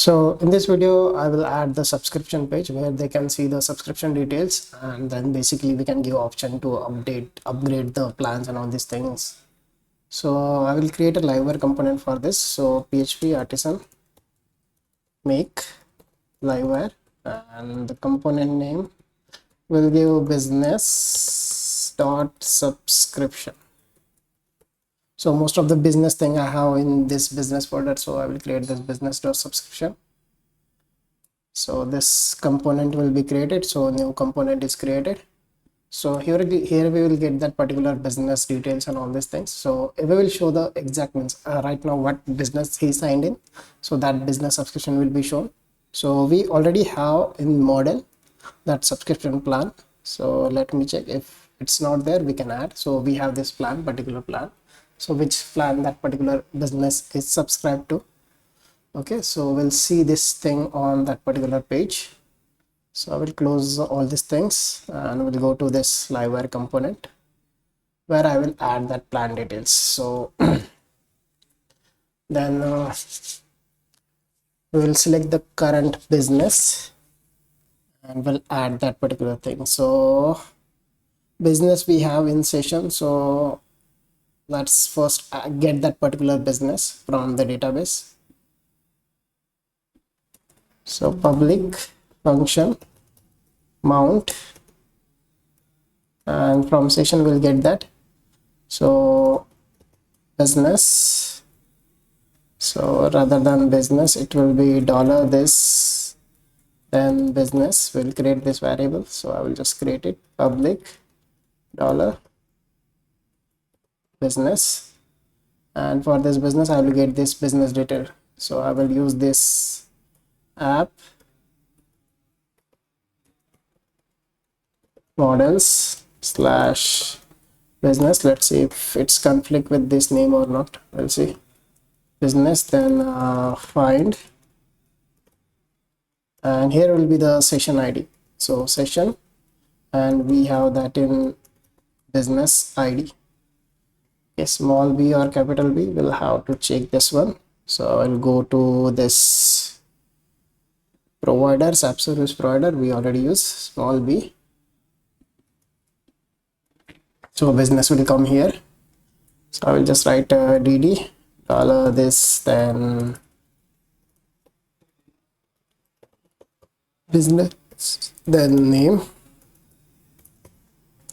So in this video, I will add the subscription page where they can see the subscription details, and then basically we can give option to upgrade the plans and all these things. So I will create a liveware component for this. So PHP artisan make liveware, and the component name will give business dot subscription. So most of the business thing I have in this business folder, so I will create this business dot subscription. So this component will be created, so new component is created. So here we will get that particular business details and all these things. So we will show the exact means right now what business he signed in, so that business subscription will be shown. So we already have in model that subscription plan. So let me check. If it's not there, we can add. So we have this particular plan, so which plan that particular business is subscribed to. Okay, so we'll see this thing on that particular page. So I will close all these things and we'll go to this liveware component where I will add that plan details. So then we will select the current business and we'll add that particular thing. So business we have in session, so let's first get that particular business from the database. So public function mount, and from session we'll get that. So business, so rather than business it will be $this, then business. Will create this variable, so I will just create it public $business, and for this business I will get this business detail. So I will use this app models slash business. Let's see if it's conflict with this name or not. We'll see business, then find, and here will be the session ID. So session, and we have that in business ID. Okay, small b or capital B, we'll have to check this one. So I'll go to this providers, app service provider, we already use small b. So business will come here. So I will just write dd $this, then business, then name.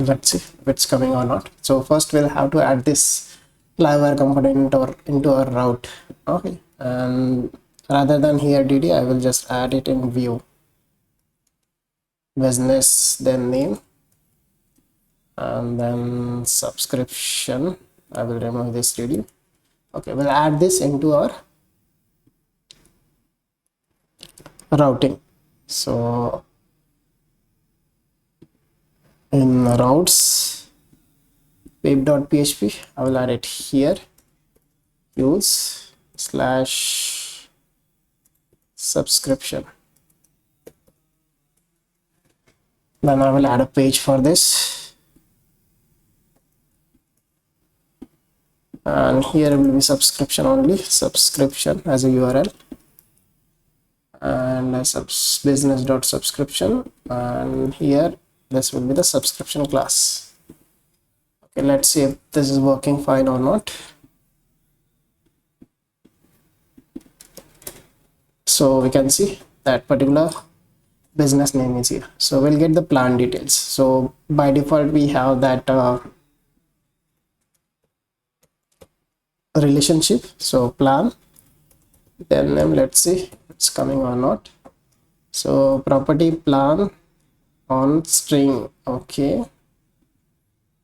Let's see if it's coming or not. So first we'll have to add this liveware component into our route. Okay, and rather than here dd, I will just add it in view business, then name, and then subscription. I will remove this dd. Okay, we'll add this into our routing. So in routes web.php, I will add it here, use slash subscription. Then I will add a page for this, and here will be subscription only, subscription as a URL, and business.subscription, and here this will be the subscription class. Okay, let's see if this is working fine or not. So we can see that particular business name is here. So we'll get the plan details. So by default we have that relationship. So plan, then name. Let's see it's coming or not. So property plan on string. Okay,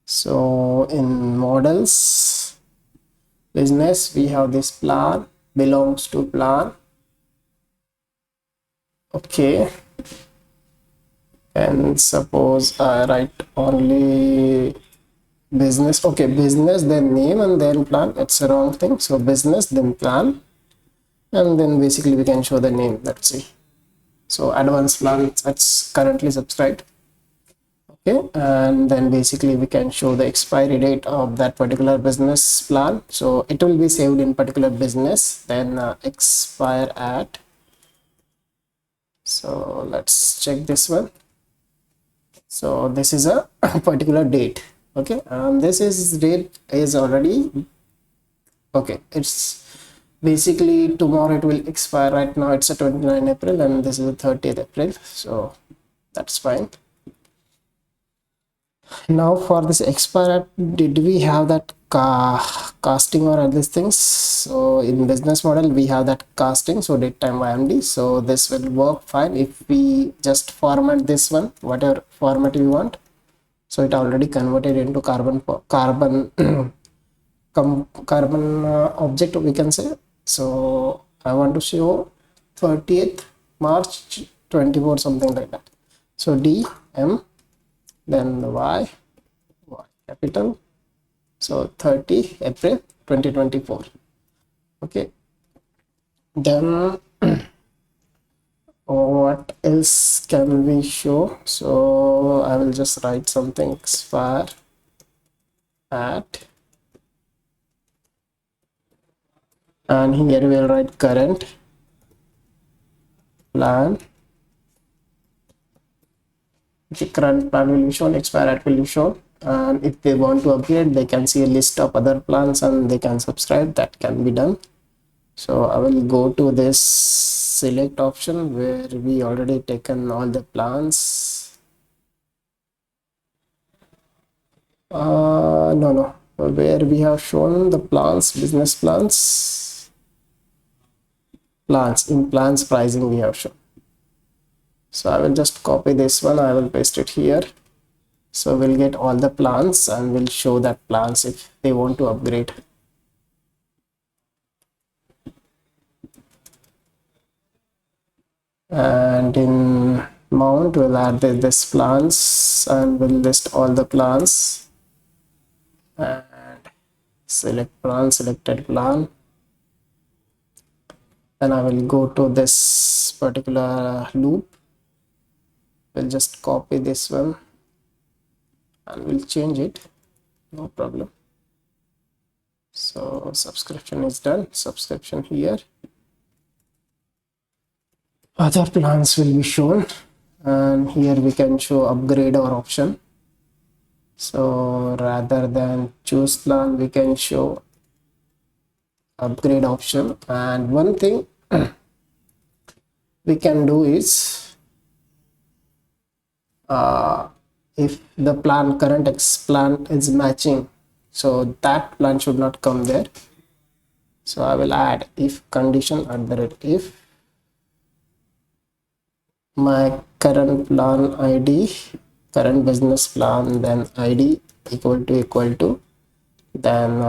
so in models business we have this plan belongs to plan. Okay, and suppose I write only business. Okay, business then name and then plan. It's a wrong thing. So business then plan, and then basically we can show the name. Let's see. So advanced plan, that's currently subscribed. Okay, and then basically we can show the expiry date of that particular business plan. So it will be saved in particular business, then expire at So let's check this one. So this is a particular date. Okay, and this is date is already okay. It's basically tomorrow it will expire. Right now it's a 29 April and this is a 30th April, so that's fine. Now for this expire, did we have that casting or other things? So in business model we have that casting, so date time YMD. So this will work fine if we just format this one, whatever format we want. So it already converted into carbon carbon object, we can say. So I want to show 30th March 24, something like that. So D M, then the Y capital, so 30 April 2024. Okay, then what else can we show? So I will just write something expire at, and here we'll write current plan. The current plan will be shown, expire at will be shown, and if they want to upgrade they can see a list of other plans and they can subscribe. That can be done. So I will go to this select option where we already taken all the plans. No, where we have shown the plans, business plans, in plans pricing we have shown. So I will just copy this one, I will paste it here. So we'll get all the plans and we'll show that plans if they want to upgrade. And in mount we'll add this plans and we'll list all the plans and select plan, selected plan. Then I will go to this particular loop. We'll just copy this one and we'll change it, no problem. So subscription is done, subscription here. Other plans will be shown, and here we can show upgrade or option. So rather than choose plan, we can show upgrade option. And one thing we can do is if the plan current plan is matching, so that plan should not come there. So I will add if condition at the rate if my current plan ID, current business plan, then ID equal to then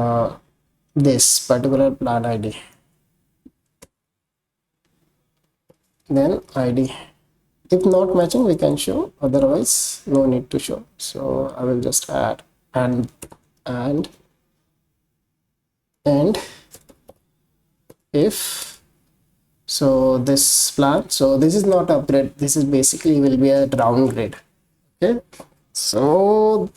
this particular plan ID, then ID. If not matching we can show, otherwise no need to show. So I will just add and if, so this plan, so this is not upgrade, this is basically will be a downgrade. Okay, so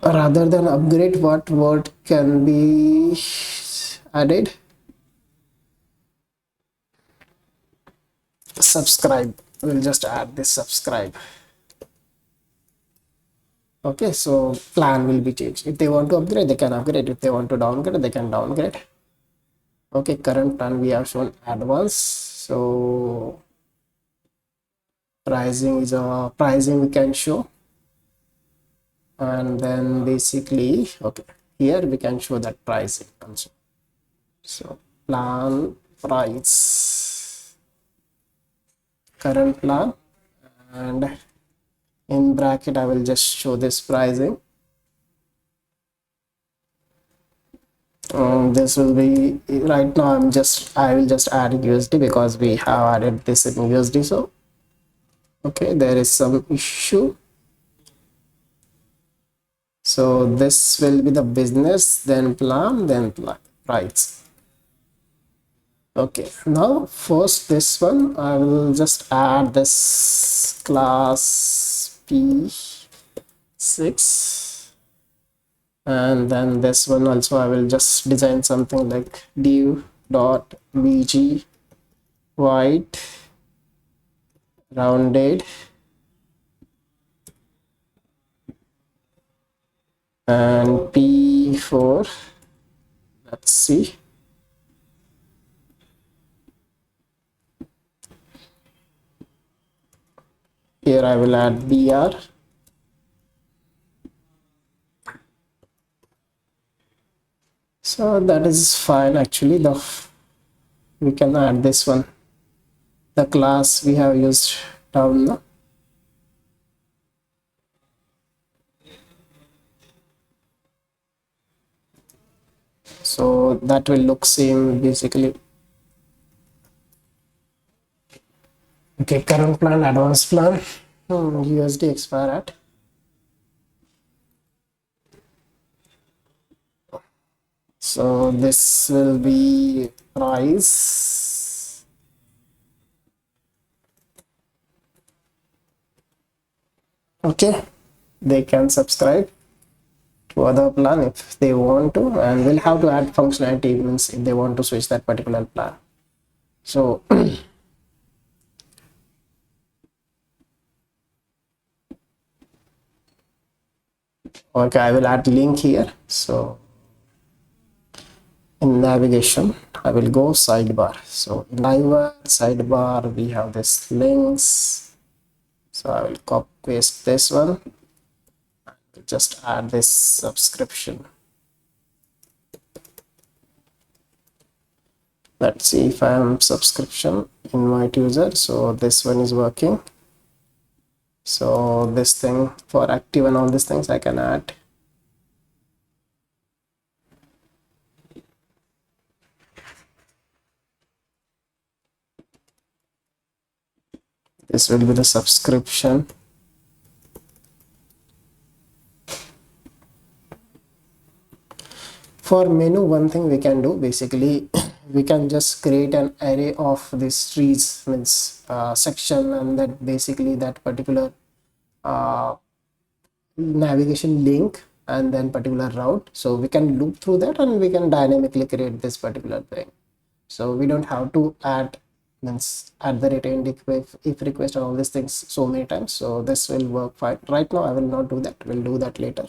rather than upgrade, what word can be added? Subscribe. We'll just add this subscribe. Okay, so plan will be changed. If they want to upgrade they can upgrade, if they want to downgrade they can downgrade. Okay, current plan we have shown advanced. So pricing is a pricing we can show, and then basically okay, here we can show that pricing also. So plan price, current plan, and in bracket I will just show this pricing. This will be right now I will just add USD because we have added this in USD. So okay, there is some issue. So this will be the business, then plan, then price. Okay, now first this one I will just add this class P6, and then this one also I will just design something like div.bg white, rounded, and P4. Let's see. Here I will add BR. So that is fine actually. We can add this one. The class we have used down now. So that will look same basically. Okay, current plan, advanced plan, USD expire at. So this will be price. Okay, they can subscribe to other plan if they want to, and we'll have to add functionality means if they want to switch that particular plan. So okay, I will add link here. So in navigation I will go sidebar. So in sidebar we have this links. So I will copy paste this one, just add this subscription. Let's see if I am subscription invite user. So this one is working. So this thing for active and all these things I can add. This will be the subscription. For menu, one thing we can do basically, we can just create an array of these trees, means section, and that basically that particular navigation link and then particular route. So we can loop through that and we can dynamically create this particular thing. So we don't have to add means at the rate end if request and all these things so many times. So this will work fine. Right now I will not do that, we'll do that later.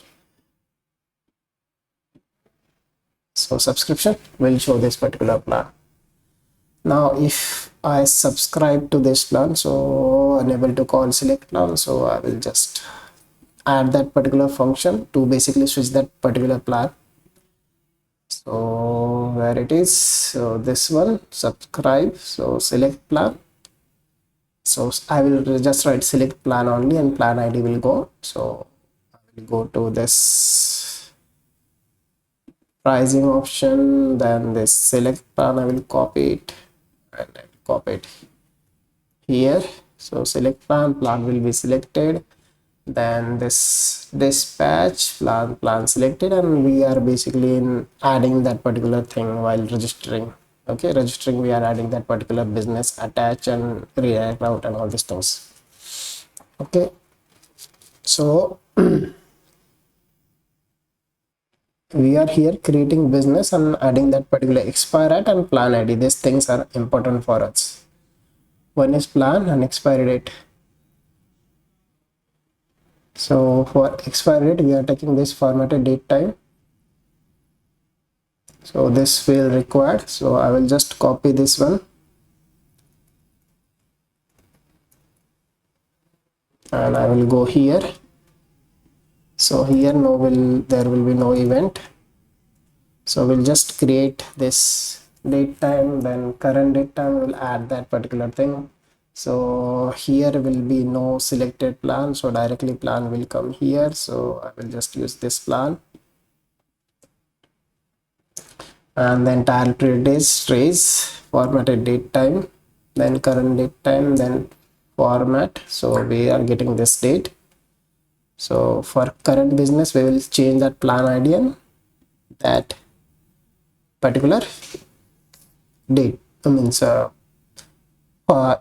So subscription will show this particular plan. Now if I subscribe to this plan, so unable to call select plan, so I will just add that particular function to basically switch that particular plan. So where it is, so this one, subscribe, so select plan. So I will just write select plan only and plan ID will go. So I will go to this pricing option, then this select plan, I will copy it and I will copy it here. So select plan will be selected, then this dispatch plan selected, and we are basically in adding that particular thing while registering. Okay, registering, we are adding that particular business, attach and redirect route and all these things. Okay, so we are here creating business and adding that particular expire at and plan ID. These things are important for us. One is plan and expiry date. So for expiry date we are taking this formatted date time. So this will required, so I will just copy this one and I will go here. So here there will be no event, so we'll just create this date time, then current date time, we'll add that particular thing. So here will be no selected plan, so directly plan will come here. So I will just use this plan, and then entire period is trace, formatted date time, then current date time, then format. So we are getting this date. So for current business we will change that plan ID and that particular date, means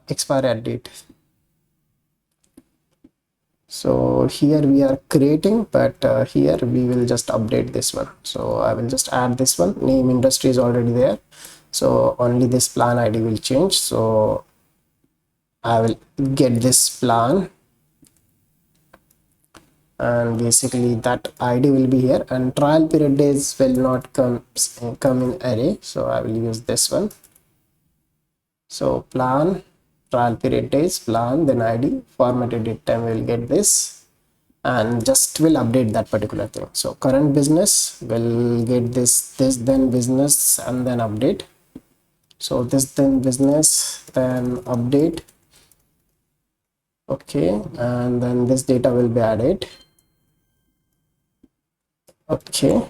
expiry date. So here we are creating, but here we will just update this one. So I will just add this one, name industry is already there, So only this plan ID will change. So I will get this plan, and basically that ID will be here, and trial period days will not come in array, so I will use this one. So plan, trial period days, plan, then ID, formatted date time, will get this, and just will update that particular thing. So current business will get this then business, and then update. So this then business, then update. Okay, and then this data will be added. Okay,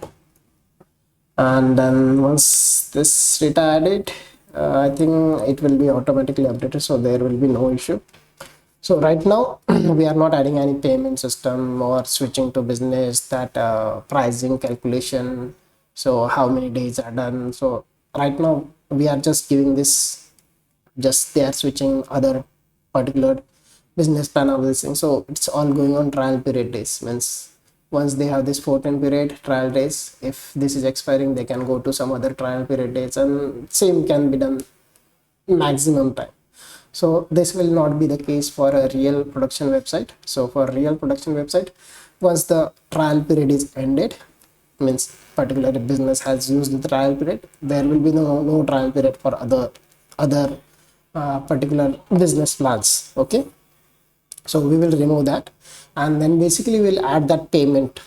and then once this data added, I think it will be automatically updated, so there will be no issue. So right now we are not adding any payment system or switching to business, that pricing calculation, so how many days are done. So right now we are just giving this, just they are switching other particular business plan of this thing. So it's all going on trial period days. Means once they have this 14 period trial days, if this is expiring, they can go to some other trial period dates, and same can be done maximum time. So this will not be the case for a real production website. So for real production website, once the trial period is ended, means particular business has used the trial period, there will be no trial period for other particular business plans. Okay, so we will remove that, and then basically we'll add that payment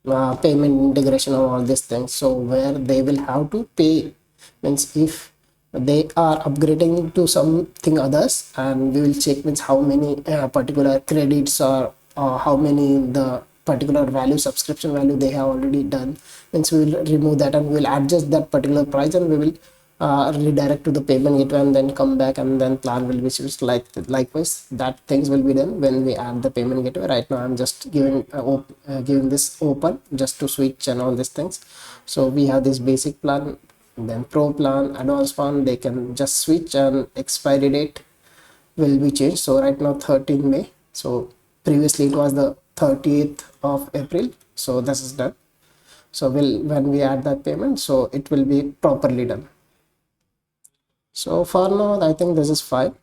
integration of all these things. So where they will have to pay, means if they are upgrading to something others, and we will check means how many particular credits, or how many the particular value, subscription value they have already done. Means we will remove that, and we will adjust that particular price, and we will redirect to the payment gateway, and then come back, and then plan will be switched. Likewise that things will be done when we add the payment gateway. Right now I'm just giving this open just to switch and all these things. So we have this basic plan, then pro plan, advanced plan, they can just switch, and expiry date will be changed. So right now 13 May, so previously it was the 30th of April. So this is done. So when we add that payment, so it will be properly done. So for now I think this is fine.